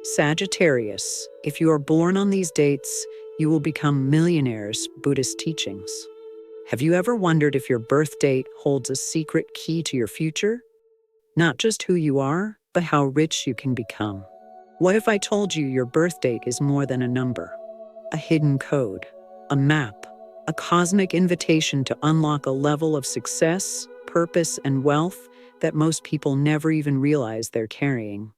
Sagittarius, if you are born on these dates, you will become millionaires, Buddhist teachings. Have you ever wondered if your birth date holds a secret key to your future? Not just who you are, but how rich you can become. What if I told you your birth date is more than a number? A hidden code, a map, a cosmic invitation to unlock a level of success, purpose, and wealth that most people never even realize they're carrying.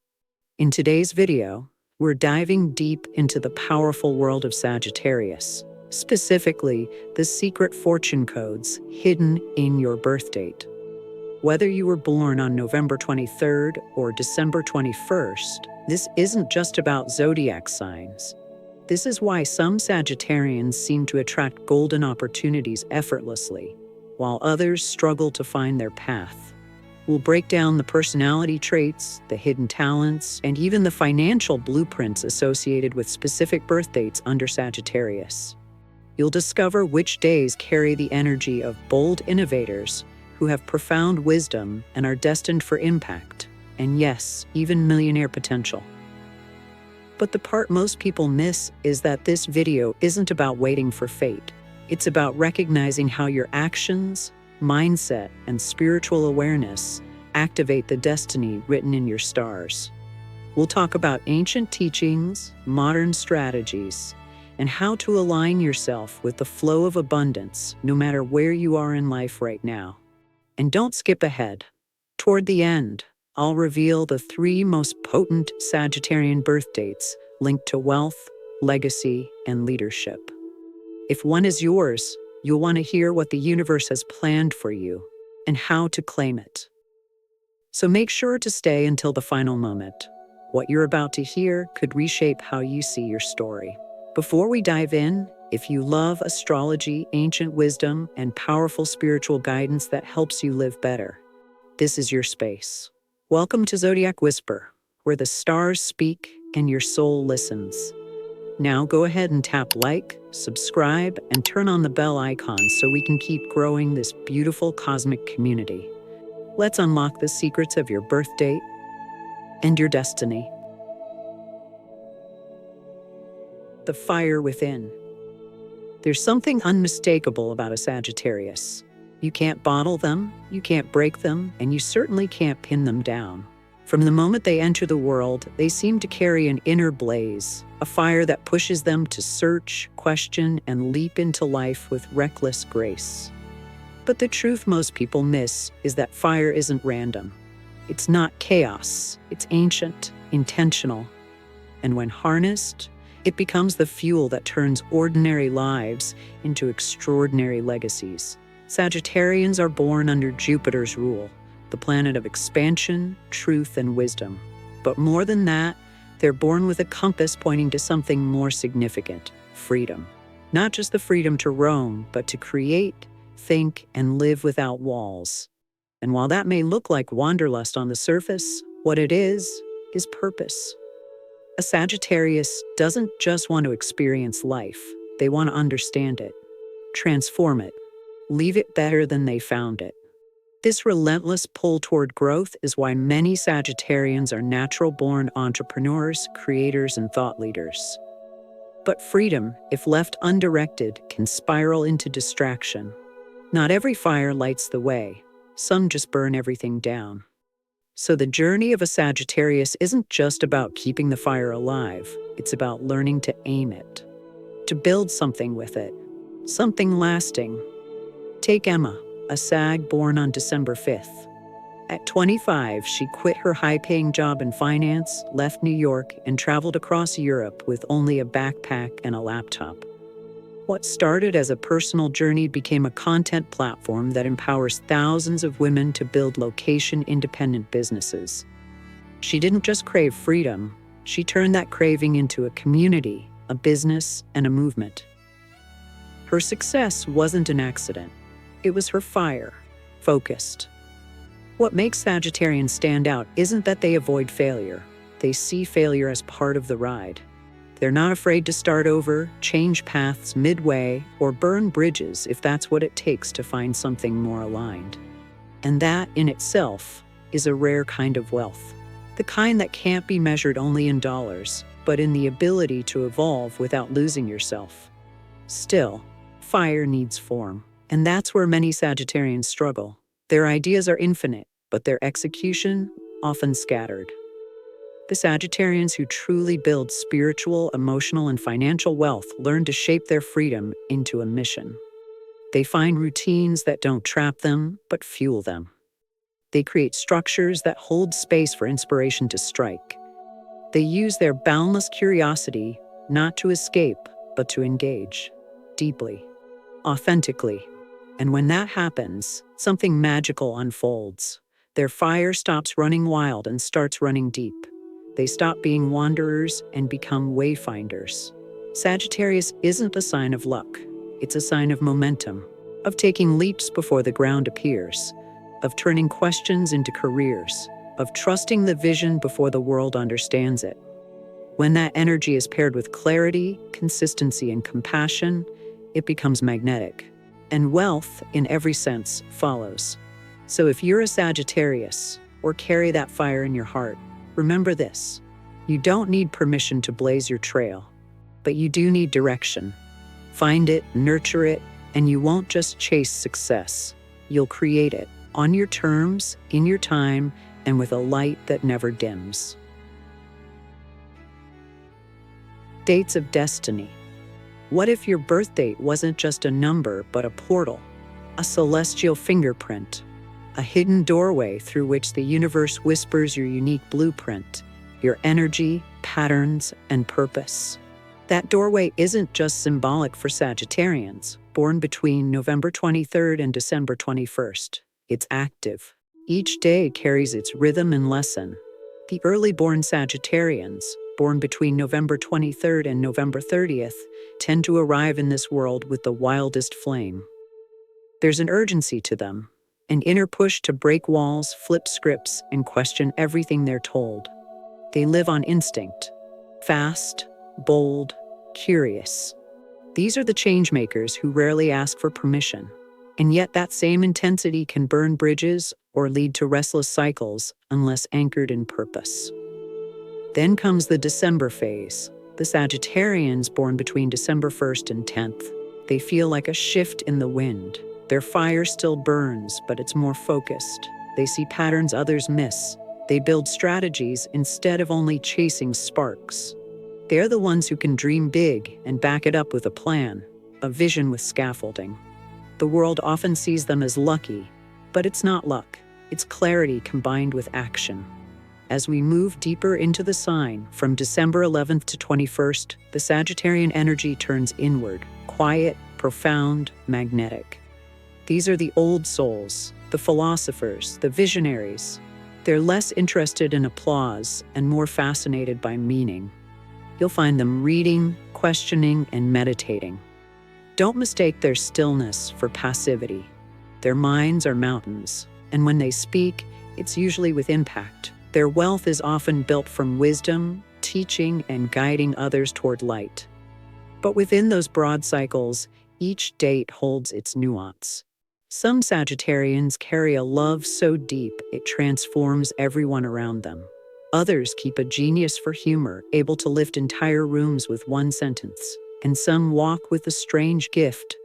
In today's video, we're diving deep into the powerful world of Sagittarius, specifically the secret fortune codes hidden in your birth date. Whether you were born on November 23rd or December 21st, this isn't just about zodiac signs. This is why some Sagittarians seem to attract golden opportunities effortlessly, while others struggle to find their path. We'll break down the personality traits, the hidden talents, and even the financial blueprints associated with specific birth dates under Sagittarius. You'll discover which days carry the energy of bold innovators who have profound wisdom and are destined for impact, and yes, even millionaire potential. But the part most people miss is that this video isn't about waiting for fate. It's about recognizing how your actions, mindset, and spiritual awareness activate the destiny written in your stars. We'll talk about ancient teachings, modern strategies, and how to align yourself with the flow of abundance no matter where you are in life right now. And don't skip ahead. Toward the end, I'll reveal the 3 most potent Sagittarian birth dates linked to wealth, legacy, and leadership. If one is yours, you'll want to hear what the universe has planned for you and how to claim it. So make sure to stay until the final moment. What you're about to hear could reshape how you see your story. Before we dive in, if you love astrology, ancient wisdom, and powerful spiritual guidance that helps you live better, this is your space. Welcome to Zodiac Whisper, where the stars speak and your soul listens. Now go ahead and tap like, subscribe, and turn on the bell icon so we can keep growing this beautiful cosmic community. Let's unlock the secrets of your birth date and your destiny. The fire within. There's something unmistakable about a Sagittarius. You can't bottle them, you can't break them, and you certainly can't pin them down. From the moment they enter the world, they seem to carry an inner blaze, a fire that pushes them to search, question, and leap into life with reckless grace. But the truth most people miss is that fire isn't random. It's not chaos, it's ancient, intentional. And when harnessed, it becomes the fuel that turns ordinary lives into extraordinary legacies. Sagittarians are born under Jupiter's rule, the planet of expansion, truth, and wisdom. But more than that, they're born with a compass pointing to something more significant: freedom. Not just the freedom to roam, but to create, think, and live without walls. And while that may look like wanderlust on the surface, what it is purpose. A Sagittarius doesn't just want to experience life, they want to understand it, transform it, leave it better than they found it. This relentless pull toward growth is why many Sagittarians are natural-born entrepreneurs, creators, and thought leaders. But freedom, if left undirected, can spiral into distraction. Not every fire lights the way. Some just burn everything down. So the journey of a Sagittarius isn't just about keeping the fire alive. It's about learning to aim it, to build something with it, something lasting. Take Emma, a Sag born on December 5th. At 25, she quit her high-paying job in finance, left New York, and traveled across Europe with only a backpack and a laptop. What started as a personal journey became a content platform that empowers thousands of women to build location-independent businesses. She didn't just crave freedom, she turned that craving into a community, a business, and a movement. Her success wasn't an accident. It was her fire, focused. What makes Sagittarians stand out isn't that they avoid failure. They see failure as part of the ride. They're not afraid to start over, change paths midway, or burn bridges if that's what it takes to find something more aligned. And that, in itself, is a rare kind of wealth. the kind that can't be measured only in dollars, but in the ability to evolve without losing yourself. Still, fire needs form, and that's where many Sagittarians struggle. Their ideas are infinite, but their execution often scattered. The Sagittarians who truly build spiritual, emotional, and financial wealth learn to shape their freedom into a mission. They find routines that don't trap them, but fuel them. They create structures that hold space for inspiration to strike. They use their boundless curiosity not to escape, but to engage deeply, authentically. And when that happens, something magical unfolds. Their fire stops running wild and starts running deep. They stop being wanderers and become wayfinders. Sagittarius isn't a sign of luck. It's a sign of momentum, of taking leaps before the ground appears, of turning questions into careers, of trusting the vision before the world understands it. When that energy is paired with clarity, consistency, and compassion, it becomes magnetic. And wealth, in every sense, follows. So if you're a Sagittarius, or carry that fire in your heart, remember this: you don't need permission to blaze your trail, but you do need direction. Find it, nurture it, and you won't just chase success. You'll create it, on your terms, in your time, and with a light that never dims. Dates of destiny. What if your birth date wasn't just a number, but a portal, a celestial fingerprint, a hidden doorway through which the universe whispers your unique blueprint, your energy, patterns, and purpose? That doorway isn't just symbolic for Sagittarians, born between November 23rd and December 21st. It's active. Each day carries its rhythm and lesson. The early-born Sagittarians, born between November 23rd and November 30th, tend to arrive in this world with the wildest flame. There's an urgency to them, an inner push to break walls, flip scripts, and question everything they're told. They live on instinct, fast, bold, curious. These are the changemakers who rarely ask for permission. And yet that same intensity can burn bridges or lead to restless cycles unless anchored in purpose. Then comes the December phase. The Sagittarians born between December 1st and 10th. They feel like a shift in the wind. Their fire still burns, but it's more focused. They see patterns others miss. They build strategies instead of only chasing sparks. They're the ones who can dream big and back it up with a plan, a vision with scaffolding. The world often sees them as lucky, but it's not luck. It's clarity combined with action. As we move deeper into the sign, from December 11th to 21st, the Sagittarian energy turns inward, quiet, profound, magnetic. These are the old souls, the philosophers, the visionaries. They're less interested in applause and more fascinated by meaning. You'll find them reading, questioning, and meditating. Don't mistake their stillness for passivity. Their minds are mountains, and when they speak, it's usually with impact. Their wealth is often built from wisdom, teaching, and guiding others toward light. But within those broad cycles, each date holds its nuance. Some Sagittarians carry a love so deep it transforms everyone around them. Others keep a genius for humor, able to lift entire rooms with one sentence. And some walk with the strange gift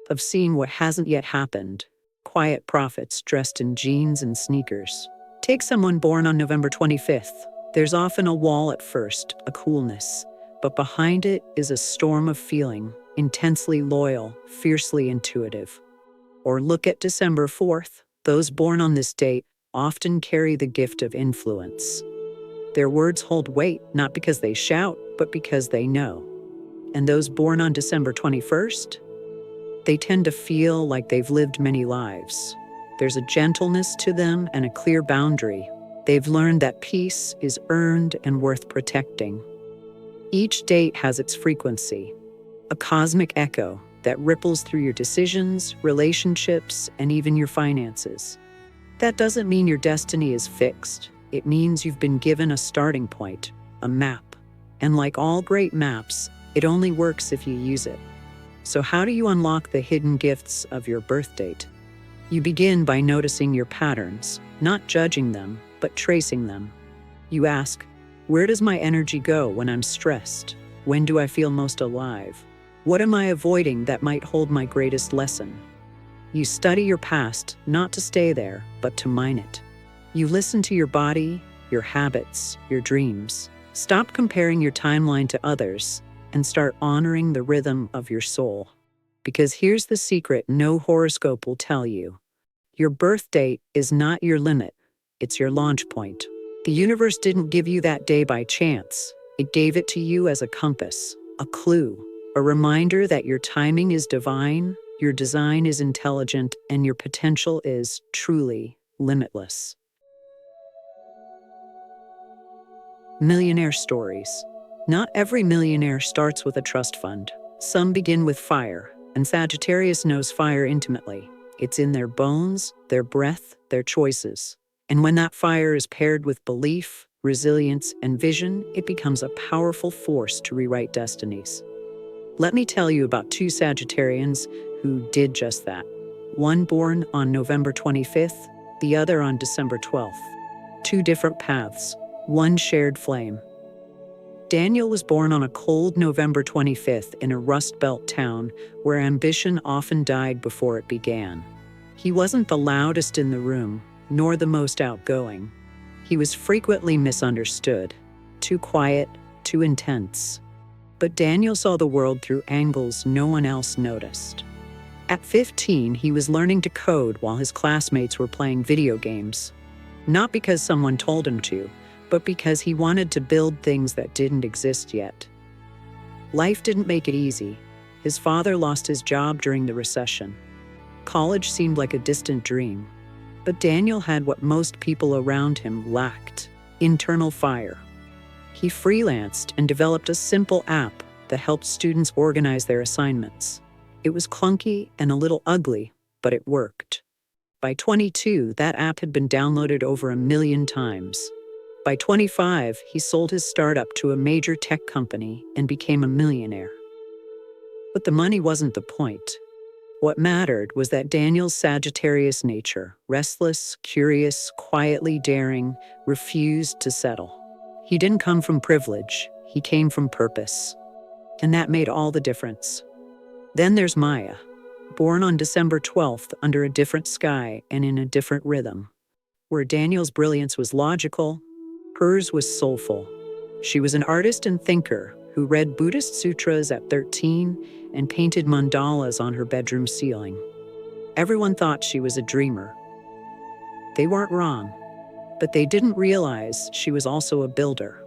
of seeing what hasn't yet happened. Quiet prophets dressed in jeans and sneakers. Take someone born on November 25th. There's often a wall at first, a coolness, but behind it is a storm of feeling, intensely loyal, fiercely intuitive. Or look at December 4th. Those born on this date often carry the gift of influence. Their words hold weight, not because they shout, but because they know. And those born on December 21st, they tend to feel like they've lived many lives. There's a gentleness to them and a clear boundary. They've learned that peace is earned and worth protecting. Each date has its frequency, a cosmic echo that ripples through your decisions, relationships, and even your finances. That doesn't mean your destiny is fixed. It means you've been given a starting point, a map. And like all great maps, it only works if you use it. So how do you unlock the hidden gifts of your birth date? You begin by noticing your patterns, not judging them, but tracing them. You ask, where does my energy go when I'm stressed? When do I feel most alive? What am I avoiding that might hold my greatest lesson? You study your past, not to stay there, but to mine it. You listen to your body, your habits, your dreams. Stop comparing your timeline to others and start honoring the rhythm of your soul. Because here's the secret no horoscope will tell you. Your birth date is not your limit, it's your launch point. The universe didn't give you that day by chance. It gave it to you as a compass, a clue, a reminder that your timing is divine, your design is intelligent, and your potential is truly limitless. Millionaire stories. Not every millionaire starts with a trust fund. Some begin with fire, and Sagittarius knows fire intimately. It's in their bones, their breath, their choices. And when that fire is paired with belief, resilience, and vision, it becomes a powerful force to rewrite destinies. Let me tell you about two Sagittarians who did just that. One born on November 25th, the other on December 12th. Two different paths, one shared flame. Daniel was born on a cold November 25th in a Rust Belt town where ambition often died before it began. He wasn't the loudest in the room, nor the most outgoing. He was frequently misunderstood, too quiet, too intense. But Daniel saw the world through angles no one else noticed. At 15, he was learning to code while his classmates were playing video games. Not because someone told him to, but because he wanted to build things that didn't exist yet. Life didn't make it easy. His father lost his job during the recession. College seemed like a distant dream. But Daniel had what most people around him lacked: internal fire. He freelanced and developed a simple app that helped students organize their assignments. It was clunky and a little ugly, but it worked. By 22, that app had been downloaded over 1 million times. By 25, he sold his startup to a major tech company and became a millionaire. But the money wasn't the point. What mattered was that Daniel's Sagittarius nature, restless, curious, quietly daring, refused to settle. He didn't come from privilege, he came from purpose. And that made all the difference. Then there's Maya, born on December 12th under a different sky and in a different rhythm. Where Daniel's brilliance was logical, hers was soulful. She was an artist and thinker who read Buddhist sutras at 13 and painted mandalas on her bedroom ceiling. Everyone thought she was a dreamer. They weren't wrong, but they didn't realize she was also a builder.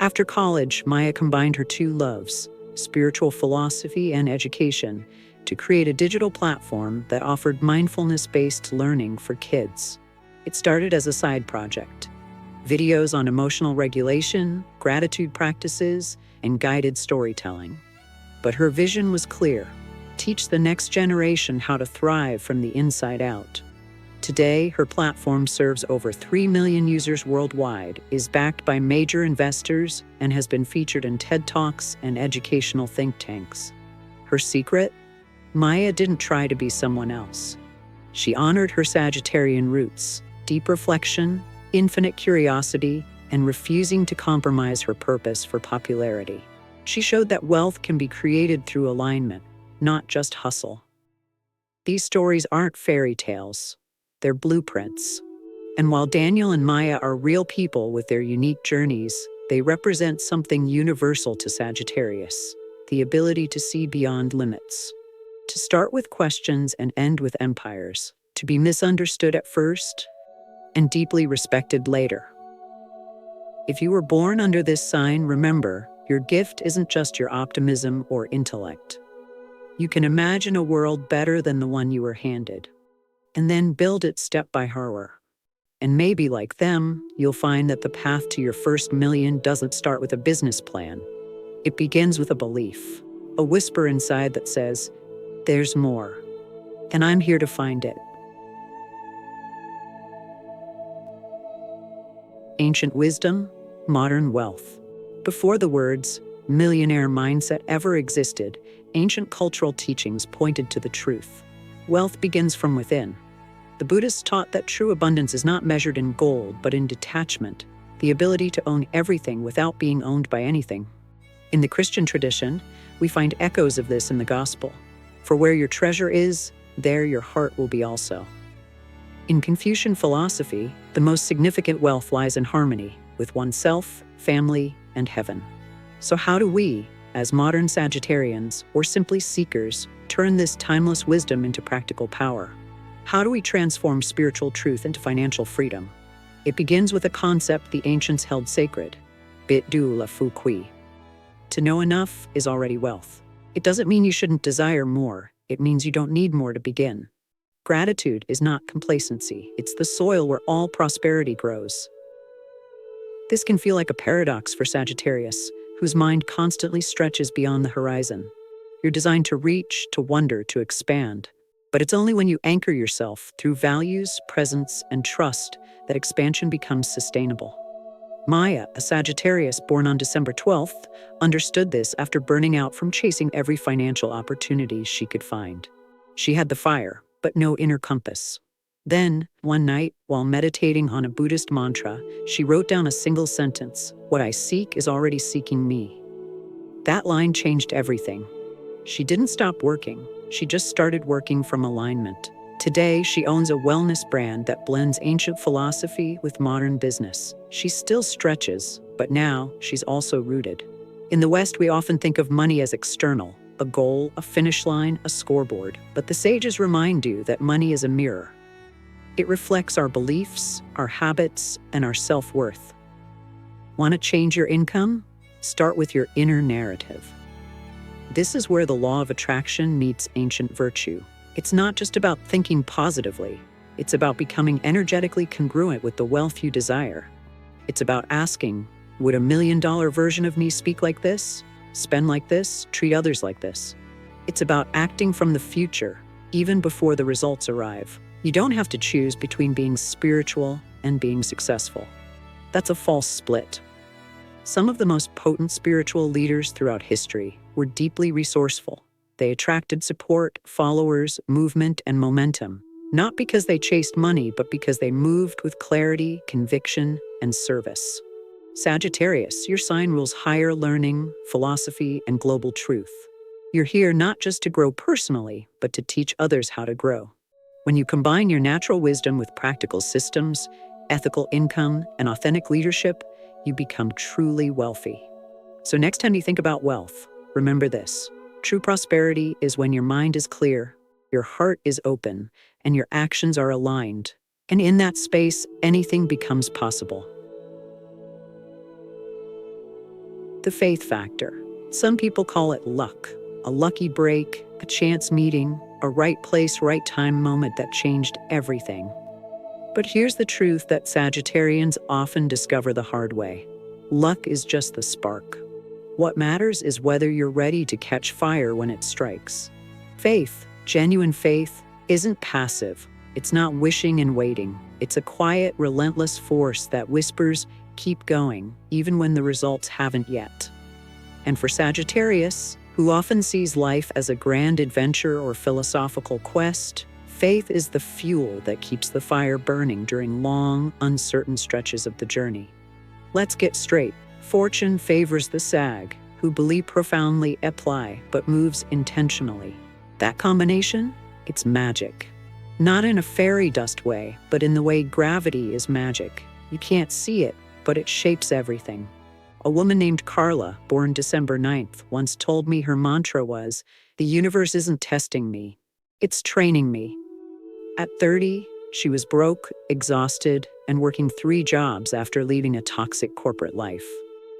After college, Maya combined her two loves, spiritual philosophy and education, to create a digital platform that offered mindfulness-based learning for kids. It started as a side project. Videos on emotional regulation, gratitude practices, and guided storytelling. But her vision was clear: teach the next generation how to thrive from the inside out. Today, her platform serves over 3 million users worldwide, is backed by major investors, and has been featured in TED Talks and educational think tanks. Her secret? Maya didn't try to be someone else. She honored her Sagittarian roots, deep reflection, infinite curiosity, and refusing to compromise her purpose for popularity. She showed that wealth can be created through alignment, not just hustle. These stories aren't fairy tales. They're blueprints. And while Daniel and Maya are real people with their unique journeys, they represent something universal to Sagittarius: the ability to see beyond limits. To start with questions and end with empires. To be misunderstood at first and deeply respected later. If you were born under this sign, remember, your gift isn't just your optimism or intellect. You can imagine a world better than the one you were handed, and then build it step by hour. And maybe, like them, you'll find that the path to your first million doesn't start with a business plan. It begins with a belief, a whisper inside that says, "There's more, and I'm here to find it." Ancient wisdom, modern wealth. Before the words millionaire mindset ever existed, ancient cultural teachings pointed to the truth. Wealth begins from within. The Buddhists taught that true abundance is not measured in gold, but in detachment, the ability to own everything without being owned by anything. In the Christian tradition, we find echoes of this in the gospel. For where your treasure is, there your heart will be also. In Confucian philosophy, the most significant wealth lies in harmony with oneself, family, and heaven. So how do we, as modern Sagittarians or simply seekers, turn this timeless wisdom into practical power? How do we transform spiritual truth into financial freedom? It begins with a concept the ancients held sacred, bit du la fu qui. To know enough is already wealth. It doesn't mean you shouldn't desire more. It means you don't need more to begin. Gratitude is not complacency. It's the soil where all prosperity grows. This can feel like a paradox for Sagittarius, whose mind constantly stretches beyond the horizon. You're designed to reach, to wonder, to expand. But it's only when you anchor yourself through values, presence, and trust that expansion becomes sustainable. Maya, a Sagittarius born on December 12th, understood this after burning out from chasing every financial opportunity she could find. She had the fire, but no inner compass. Then, one night, while meditating on a Buddhist mantra, she wrote down a single sentence: "What I seek is already seeking me." That line changed everything. She didn't stop working. She just started working from alignment. Today, she owns a wellness brand that blends ancient philosophy with modern business. She still stretches, but now she's also rooted. In the West, we often think of money as external, a goal, a finish line, a scoreboard. But the sages remind you that money is a mirror. It reflects our beliefs, our habits, and our self-worth. Want to change your income? Start with your inner narrative. This is where the law of attraction meets ancient virtue. It's not just about thinking positively. It's about becoming energetically congruent with the wealth you desire. It's about asking, would $1 million version of me speak like this, spend like this, treat others like this? It's about acting from the future, even before the results arrive. You don't have to choose between being spiritual and being successful. That's a false split. Some of the most potent spiritual leaders throughout history were deeply resourceful. They attracted support, followers, movement, and momentum, not because they chased money, but because they moved with clarity, conviction, and service. Sagittarius, your sign rules higher learning, philosophy, and global truth. You're here not just to grow personally, but to teach others how to grow. When you combine your natural wisdom with practical systems, ethical income, and authentic leadership, you become truly wealthy. So next time you think about wealth, remember this: true prosperity is when your mind is clear, your heart is open, and your actions are aligned. And in that space, anything becomes possible. The faith factor. Some people call it luck, a lucky break, a chance meeting, a right place, right time moment that changed everything. But here's the truth that Sagittarians often discover the hard way. Luck is just the spark. What matters is whether you're ready to catch fire when it strikes. Faith, genuine faith, isn't passive. It's not wishing and waiting. It's a quiet, relentless force that whispers, keep going, even when the results haven't yet. And for Sagittarius, who often sees life as a grand adventure or philosophical quest, faith is the fuel that keeps the fire burning during long, uncertain stretches of the journey. Let's get straight. Fortune favors the Sag, who believe profoundly, apply, but moves intentionally. That combination? It's magic. Not in a fairy dust way, but in the way gravity is magic. You can't see it, but it shapes everything. A woman named Carla, born December 9th, once told me her mantra was, "The universe isn't testing me, it's training me." At 30, she was broke, exhausted, and working 3 jobs after leaving a toxic corporate life.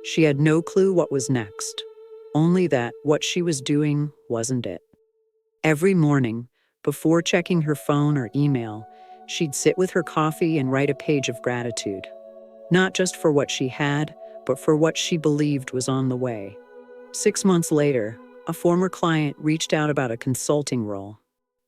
She had no clue what was next, only that what she was doing wasn't it. Every morning, before checking her phone or email, she'd sit with her coffee and write a page of gratitude. Not just for what she had, but for what she believed was on the way. 6 months later, a former client reached out about a consulting role.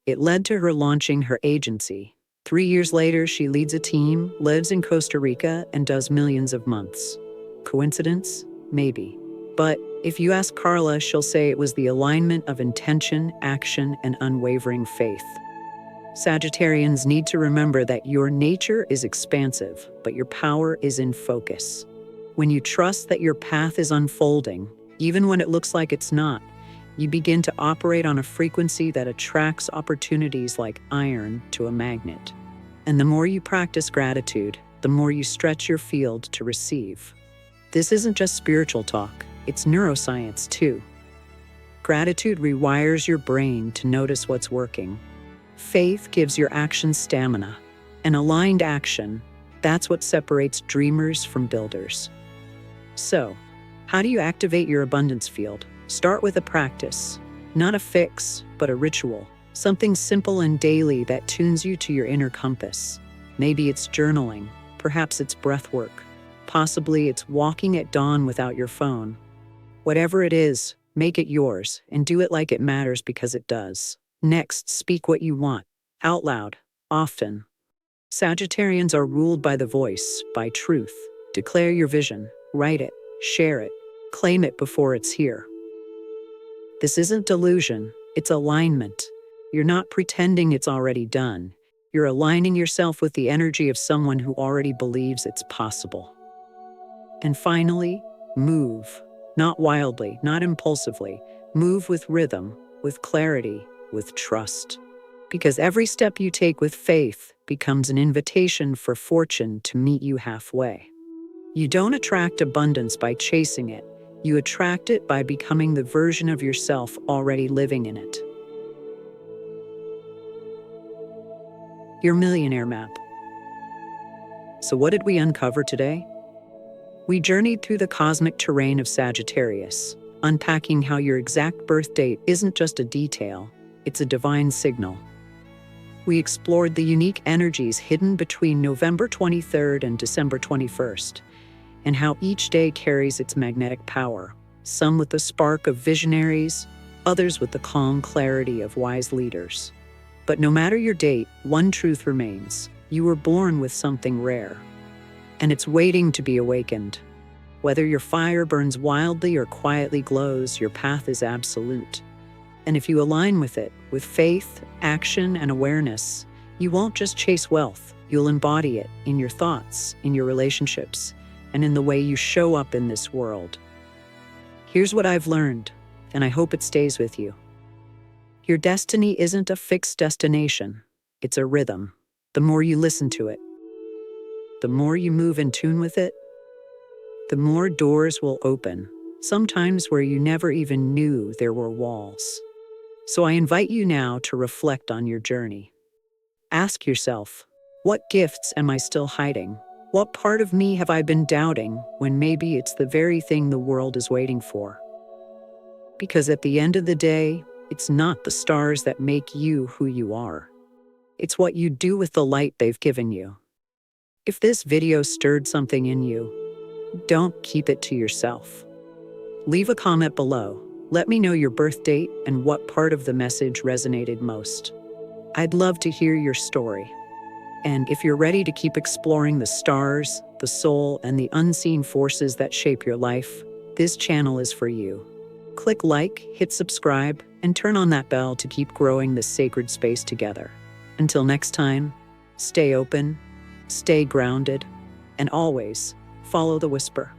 It led to her launching her agency. 3 years later, she leads a team, lives in Costa Rica, and does millions of months. Coincidence? Maybe. But if you ask Carla, she'll say it was the alignment of intention, action, and unwavering faith. Sagittarians need to remember that your nature is expansive, but your power is in focus. When you trust that your path is unfolding, even when it looks like it's not, you begin to operate on a frequency that attracts opportunities like iron to a magnet. And the more you practice gratitude, the more you stretch your field to receive. This isn't just spiritual talk, it's neuroscience too. Gratitude rewires your brain to notice what's working. Faith gives your actions stamina. And aligned action, that's what separates dreamers from builders. So, how do you activate your abundance field? Start with a practice, not a fix, but a ritual. Something simple and daily that tunes you to your inner compass. Maybe it's journaling, perhaps it's breath work, possibly it's walking at dawn without your phone. Whatever it is, make it yours and do it like it matters because it does. Next, speak what you want, out loud, often. Sagittarians are ruled by the voice, by truth. Declare your vision, write it, share it, claim it before it's here. This isn't delusion, it's alignment. You're not pretending it's already done. You're aligning yourself with the energy of someone who already believes it's possible. And finally, move. Not wildly, not impulsively. Move with rhythm, with clarity, with trust. Because every step you take with faith becomes an invitation for fortune to meet you halfway. You don't attract abundance by chasing it. You attract it by becoming the version of yourself already living in it. Your millionaire map. So what did we uncover today? We journeyed through the cosmic terrain of Sagittarius, unpacking how your exact birth date isn't just a detail, it's a divine signal. We explored the unique energies hidden between November 23rd and December 21st, and how each day carries its magnetic power, some with the spark of visionaries, others with the calm clarity of wise leaders. But no matter your date, one truth remains. You were born with something rare, and it's waiting to be awakened. Whether your fire burns wildly or quietly glows, your path is absolute. And if you align with it, with faith, action, and awareness, you won't just chase wealth, you'll embody it in your thoughts, in your relationships, and in the way you show up in this world. Here's what I've learned, and I hope it stays with you. Your destiny isn't a fixed destination, it's a rhythm. The more you listen to it, the more you move in tune with it, the more doors will open, sometimes where you never even knew there were walls. So I invite you now to reflect on your journey. Ask yourself, what gifts am I still hiding? What part of me have I been doubting when maybe it's the very thing the world is waiting for? Because at the end of the day, it's not the stars that make you who you are. It's what you do with the light they've given you. If this video stirred something in you, don't keep it to yourself. Leave a comment below. Let me know your birth date and what part of the message resonated most. I'd love to hear your story. And if you're ready to keep exploring the stars, the soul, and the unseen forces that shape your life, this channel is for you. Click like, hit subscribe, and turn on that bell to keep growing this sacred space together. Until next time, stay open, stay grounded, and always follow the whisper.